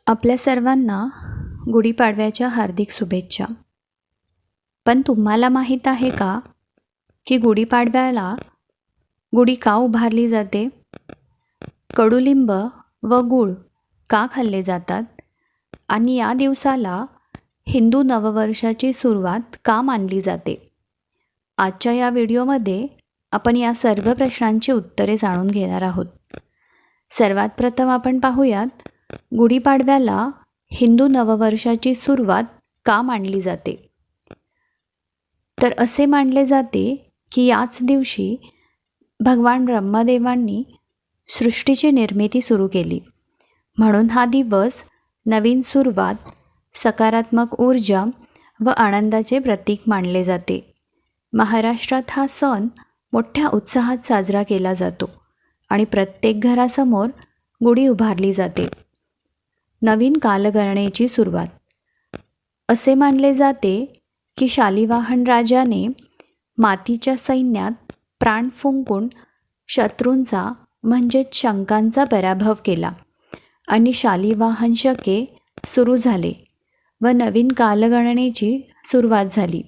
आपल्या सर्वांना गुढीपाडव्याच्या हार्दिक शुभेच्छा. पण तुम्हाला माहीत आहे का की गुढीपाडव्याला गुढी का उभारली जाते? कडुलिंब व गूळ का खाल्ले जातात? आणि या दिवसाला हिंदू नववर्षाची सुरुवात का मानली जाते? आजच्या या व्हिडिओमध्ये आपण या सर्व प्रश्नांची उत्तरे जाणून घेणार आहोत. सर्वात प्रथम आपण पाहूयात गुढीपाडव्याला हिंदू नववर्षाची सुरुवात का मानली जाते. तर असे मानले जाते की याच दिवशी भगवान ब्रह्मदेवांनी सृष्टीची निर्मिती सुरू केली, म्हणून हा दिवस नवीन सुरुवात, सकारात्मक ऊर्जा व आनंदाचे प्रतीक मानले जाते. महाराष्ट्रात हा सण मोठ्या उत्साहात साजरा केला जातो आणि प्रत्येक घरासमोर गुढी उभारली जाते. नवीन कालगणनेची सुरुवात. असे मानले जाते की शालिवाहन राजाने मातीच्या सैन्यात प्राण फुंकून शत्रूंचा म्हणजेच शंकांचा पराभव केला आणि शालिवाहन शके सुरू झाले व नवीन कालगणनेची सुरुवात झाली.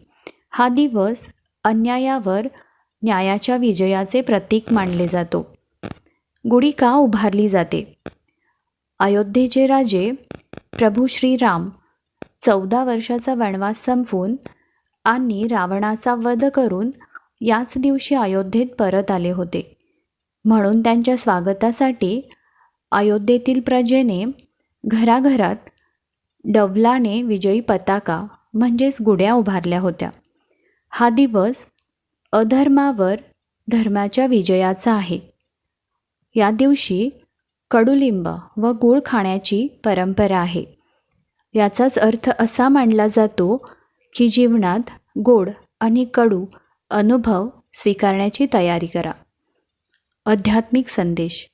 हा दिवस अन्यायावर न्यायाच्या विजयाचे प्रतीक मानले जातो. गुढी का उभारली जाते? अयोध्येचे राजे प्रभू श्रीराम 14 वर्षाचा वनवास संपवून आणि रावणाचा वध करून याच दिवशी अयोध्येत परत आले होते, म्हणून त्यांच्या स्वागतासाठी अयोध्येतील प्रजेने घराघरात डवलाने विजयी पताका म्हणजेच गुढ्या उभारल्या होत्या. हा दिवस अधर्मावर धर्माच्या विजयाचा आहे. या दिवशी कडुलिंब व गूळ खाण्याची परंपरा आहे. याचाच अर्थ असा मानला जातो की जीवनात गोड आणि कडू अनुभव स्वीकारण्याची तयारी करा. आध्यात्मिक संदेश.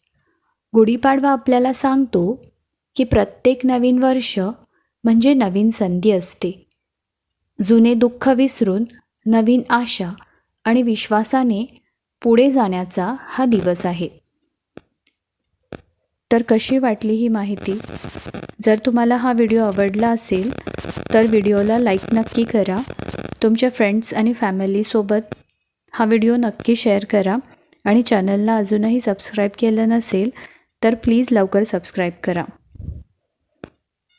गुढीपाडवा आपल्याला सांगतो की प्रत्येक नवीन वर्ष म्हणजे नवीन संधी असते. जुने दुःख विसरून नवीन आशा आणि विश्वासाने पुढे जाण्याचा हा दिवस आहे. तर कशी वाटली ही माहिती? जर तुम्हाला हा व्हिडिओ आवडला असेल तर व्हिडिओला लाईक नक्की करा. तुमच्या फ्रेंड्स आणि फॅमिलीसोबत हा व्हिडिओ नक्की शेअर करा आणि चॅनलला अजूनही सबस्क्राईब केलं नसेल तर प्लीज लवकर सबस्क्राईब करा.